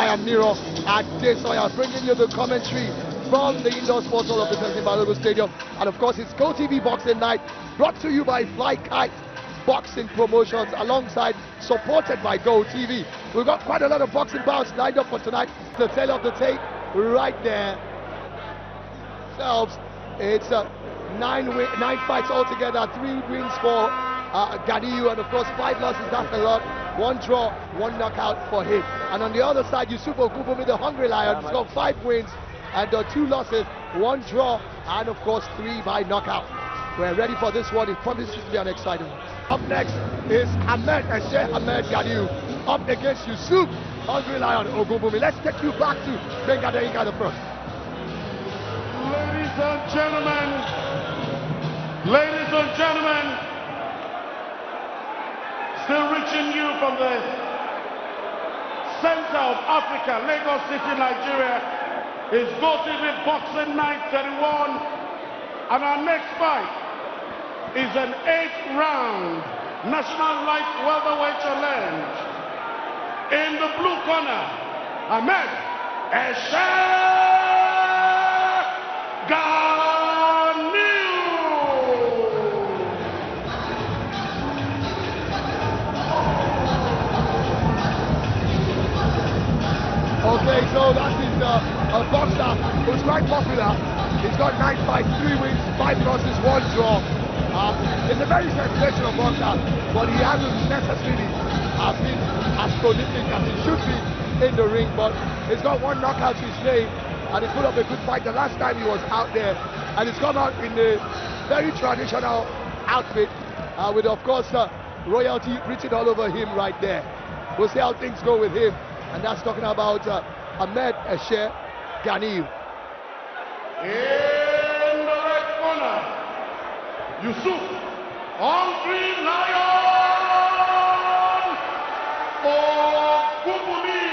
I am Nero Adesanya, bringing you the commentary from the indoor sports hall of the President Balogun Stadium. And of course, it's Go TV Boxing Night, brought to you by Fly Kite Boxing Promotions, alongside supported by Go TV. We've got quite a lot of boxing bouts lined up for tonight. The tail of the tape right there. It's 9 fights altogether, 3 wins for Ganiu, and of course 5 losses. That's a lot. 1 draw, 1 knockout for him. And on the other side, Yusuf Ogunbunmi, the Hungry Lion, has got 5 wins and 2 losses, 1 draw, and of course 3 by knockout. We're ready for this one. It promises to be an exciting one. Up next is Ahmed Ganiu up against Yusuf Hungry Lion Ogunbunmi. Let's take you back to Bengadeinga the first. Ladies and gentlemen, still reaching you from the center of Africa, Lagos City, Nigeria, is Go TV Boxing Night 31, and our next fight is an 8th round National Light Welterweight Challenge. In the blue corner, Ahmed Ganiu. Okay, so that is a boxer who's quite popular. He's got 9 fights, 3 wins, 5 losses, 1 draw. It's a very sensational boxer, but he hasn't necessarily been as prolific as he should be in the ring. But he's got 1 knockout to his name, and he put up a good fight the last time he was out there. And he's come out in a very traditional outfit, with of course royalty written all over him right there. We'll see how things go with him. And that's talking about Ahmed Ganiu. In the red corner, Yusuf Hungry Lion Ogunbunmi.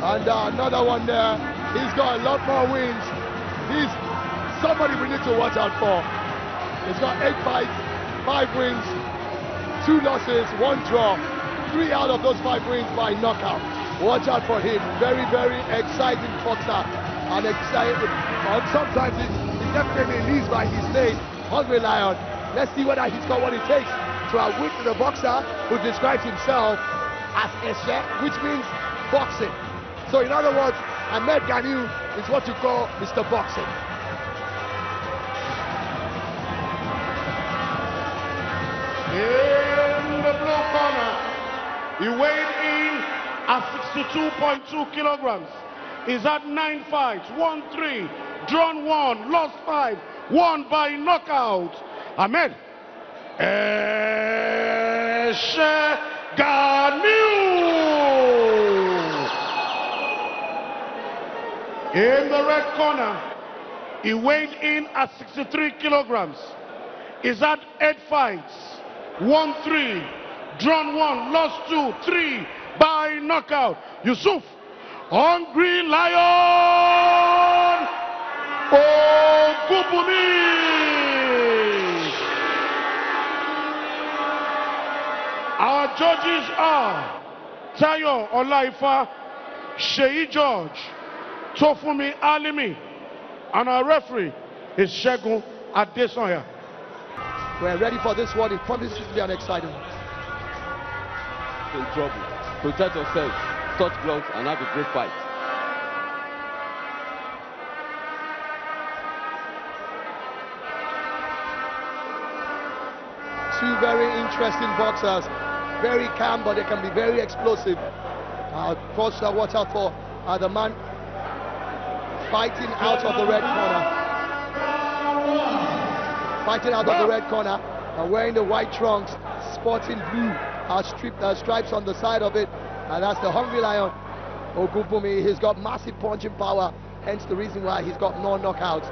And another one there. He's got a lot more wins. He's somebody we need to watch out for. He's got 8 fights, 5 wins, 2 losses, 1 draw. 3 out of those 5 wins by knockout. Watch out for him. Very, very exciting boxer. And exciting. And sometimes he definitely leads by his name, Hungry Lion. Let's see whether he's got what it takes to outwit the boxer who describes himself as Eshe, which means boxing. So in other words, Ahmed Ganiu is what you call Mr. Boxing. In the blue corner, he weighed in at 62.2 kilograms. He's had 9 fights, won 3, drawn 1, lost 5, won by knockout. Ahmed Ganiu. In the red corner, he weighed in at 63 kilograms. He's had 8 fights, won 3, drawn 1, lost 2, 3 by knockout. Yusuf Hungry Lion Ogunbunmi. Our judges are Olaifa, Seyi George, Tofunmi, Alimi, and our referee is Segun Adesanya. We're ready for this one. It promises to be an exciting one. In trouble. Protect yourself, touch gloves, and have a great fight. Two very interesting boxers. Very calm, but they can be very explosive. Of course, watch out for the man fighting out of the red corner. Fighting out of the red corner, wearing the white trunks, sporting blue stripes on the side of it. And that's the Hungry Lion Ogunbunmi. He's got massive punching power, hence the reason why he's got more knockouts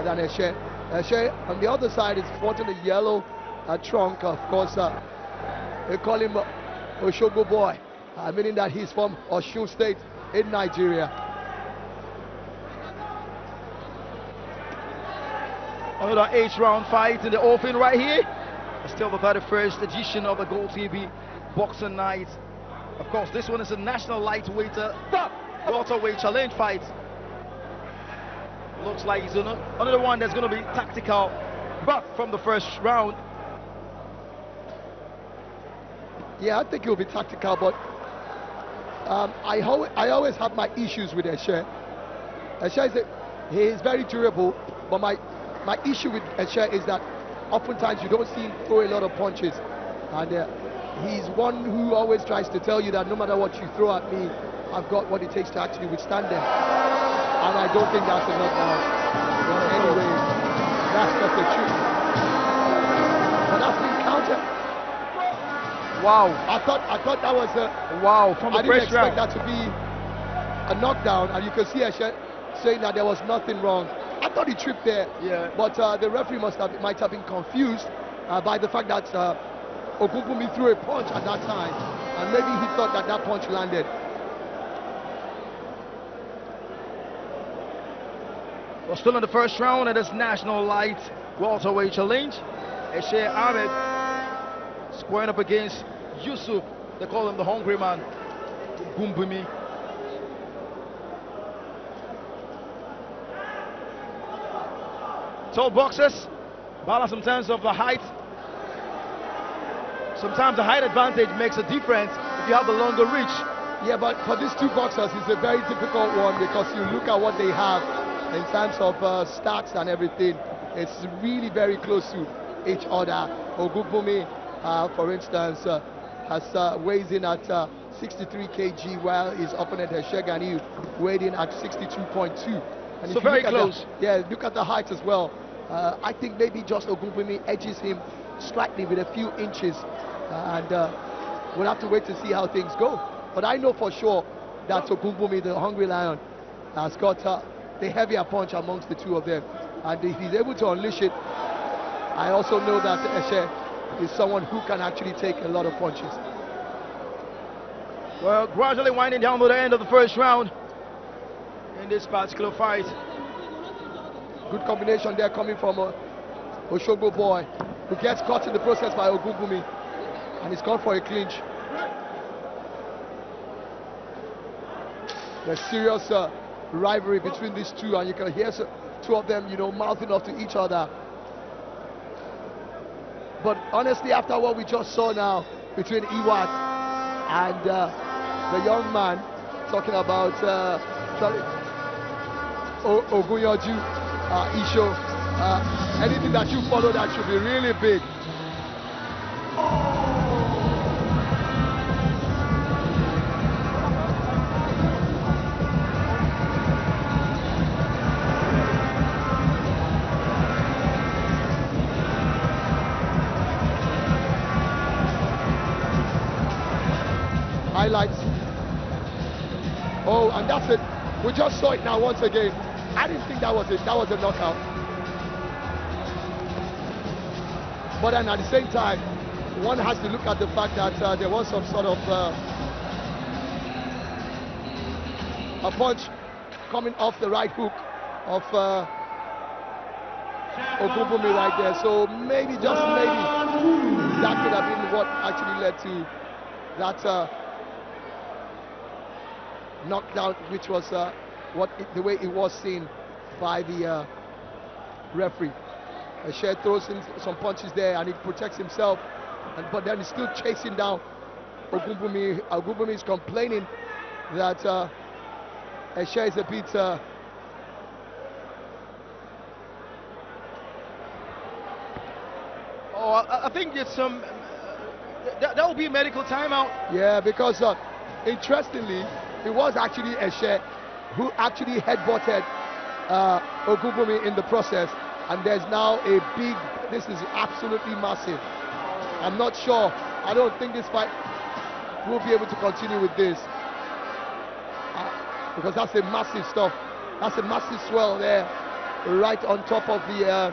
than Eshe. Eshe on the other side is sporting a yellow trunk. Of course, they call him Oshogo Boy, meaning that he's from Osun State in Nigeria. Another 8th-round fight in the open right here. Still the 31st edition of the Gold TV Boxing Night. Of course, this one is a national lightweight welterweight challenge fight. Looks like it's another one that's going to be tactical, but from the first round. Yeah, I think it will be tactical, but I always have my issues with Eshe. Eshe he is very durable, but my issue with Eshe is that oftentimes you don't see him throw a lot of punches, and he's one who always tries to tell you that no matter what you throw at me, I've got what it takes to actually withstand them. And I don't think that's enough now. But anyway, that's just the truth. But that's been countered. Wow. I thought that was a wow from the I didn't first expect round. that to be a knockdown, and you can see Eshe saying that there was nothing wrong. I thought he tripped there, yeah. But the referee might have been confused by the fact that Ogunbunmi threw a punch at that time, and maybe he thought that that punch landed. We're still in the first round of this national light welterweight challenge. Eshe Ahmed squaring up against Yusuf. They call him the hungry man, Ogunbunmi. Tall boxers, balance in terms of the height. Sometimes the height advantage makes a difference if you have the longer reach. Yeah, but for these two boxers, it's a very difficult one because you look at what they have in terms of stats and everything. It's really very close to each other. Ogunbunmi, for instance, weighs in at 63 kg, while his opponent Ganiu weighed in at 62.2. And so very close. Look at the height as well. I think maybe just Ogunbunmi edges him slightly with a few inches, and we'll have to wait to see how things go. But I know for sure that Ogunbunmi, the hungry lion, has got the heavier punch amongst the two of them, and if he's able to unleash it, I also know that Eshe is someone who can actually take a lot of punches. Well, gradually winding down to the end of the first round in this particular fight. Good combination there coming from Oshogbo boy, who gets caught in the process by Ogunbunmi, and he's gone for a clinch. There's serious rivalry between these two, and you can hear two of them, mouthing off to each other. But honestly, after what we just saw now between Iwat and the young man talking about Ogunyoju, Isho, anything that you follow that should be really big. Highlights. Oh, and that's it. We just saw it now once again. I didn't think that was it. That was a knockout. But then at the same time, one has to look at the fact that there was some sort of a punch coming off the right hook of Ogunbunmi right there. So maybe, just maybe, that could have been what actually led to that knockdown, which was the way it was seen by the referee. Eshe throws in some punches there and he protects himself, but then he's still chasing down Ogunbunmi. Ogunbunmi is complaining that Eshe is a bit I think it's some that will be a medical timeout. Yeah, because interestingly, it was actually Eshe who actually headbutted Ogunbunmi in the process, and there's now a big, this is absolutely massive. I'm not sure, I don't think this fight will be able to continue with this, because that's a massive stuff, that's a massive swell there, right on top of the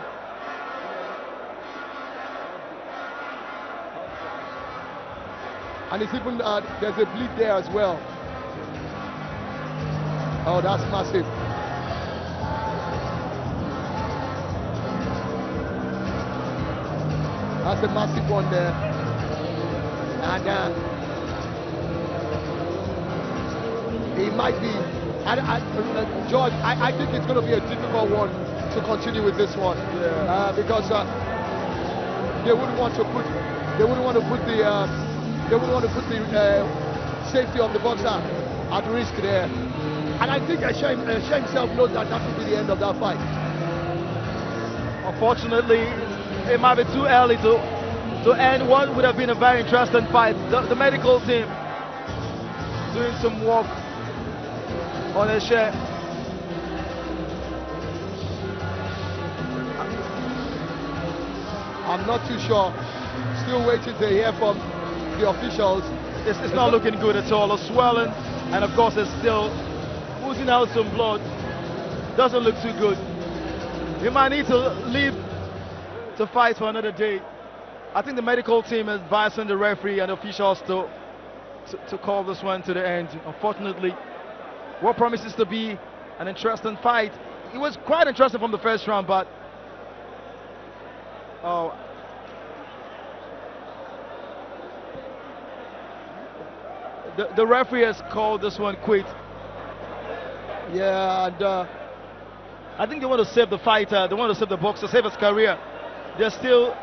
and it's even, there's a bleed there as well. Oh, that's massive. That's a massive one there. And it might be, George, I think it's going to be a difficult one to continue with this one. Yeah. Because they wouldn't want to put the safety of the boxer at risk there. And I think Seyi himself knows that that will be the end of that fight. Unfortunately, it might be too early to end what would have been a very interesting fight. The medical team doing some work on Seyi. I'm not too sure. Still waiting to hear from the officials. It's not looking good at all. A swelling, and of course it's still oozing out some blood. Doesn't look too good. He might need to leave to fight for another day. I think the medical team is advising the referee and officials to call this one to the end. Unfortunately, what promises to be an interesting fight. It was quite interesting from the first round, but the referee has called this one quit. Yeah, and I think they want to save the fighter, they want to save the boxer, save his career. They're still...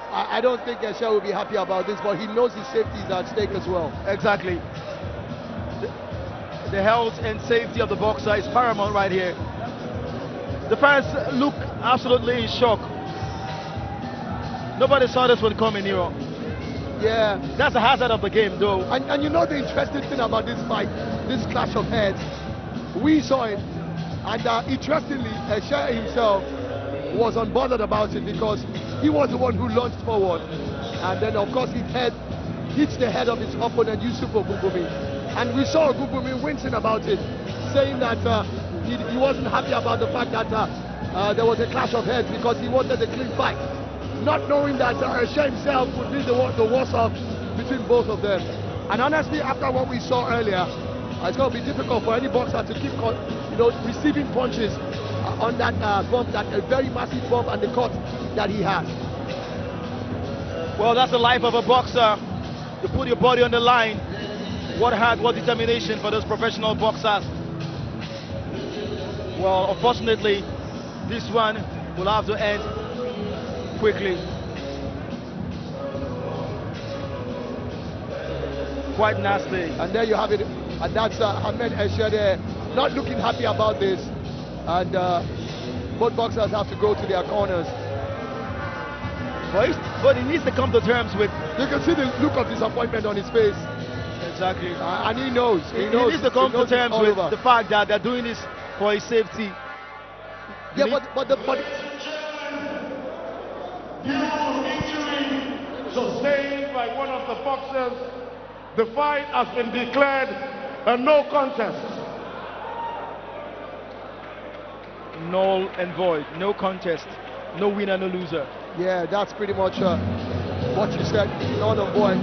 I don't think Seyi will be happy about this, but he knows his safety is at stake as well. Exactly. The health and safety of the boxer is paramount right here. The fans look absolutely in shock. Nobody saw this one coming, Nero. Yeah. That's the hazard of the game, though. And you know the interesting thing about this fight, this clash of heads, we saw it, and interestingly, Seyi himself was unbothered about it because he was the one who launched forward, and then of course his head hits the head of his opponent, Yusuf Ogunbunmi, and we saw Ogunbunmi wincing about it, saying that he wasn't happy about the fact that there was a clash of heads because he wanted a clean fight, not knowing that Seyi himself would be the worst off between both of them. And honestly, after what we saw earlier, it's going to be difficult for any boxer to keep receiving punches on that bump, that a very massive bump and the cut that he has. Well, that's the life of a boxer. You put your body on the line. What heart, what determination for those professional boxers. Well, unfortunately, this one will have to end quickly. Quite nasty. And there you have it. And that's Ahmed Seyi there, not looking happy about this. And both boxers have to go to their corners. But he needs to come to terms with... You can see the look of disappointment on his face. Exactly. And he knows. He needs to come to terms with the fact that they're doing this for his safety. Yeah, but Beautiful injury sustained by one of the boxers. The fight has been declared a no contest. Null and void, no contest, no winner, no loser. Yeah, that's pretty much what you said, null and void.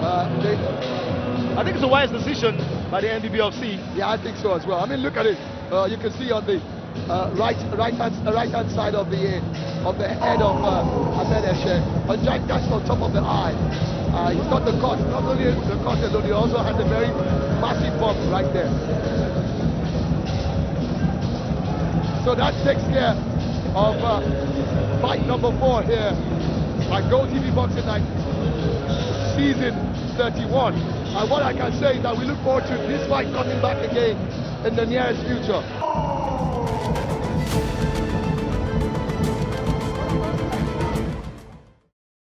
I think it's a wise decision by the NBBFC. Yeah, I think so as well. I mean, look at it. You can see on the right hand side of the head of Ahmed Seyi, a giant gash on top of the eye. He's got the cut, not only the cut alone, he also has a very massive bump right there. So that takes care of fight number 4 here at Go TV Boxing Night, season 31. And what I can say is that we look forward to this fight coming back again in the nearest future.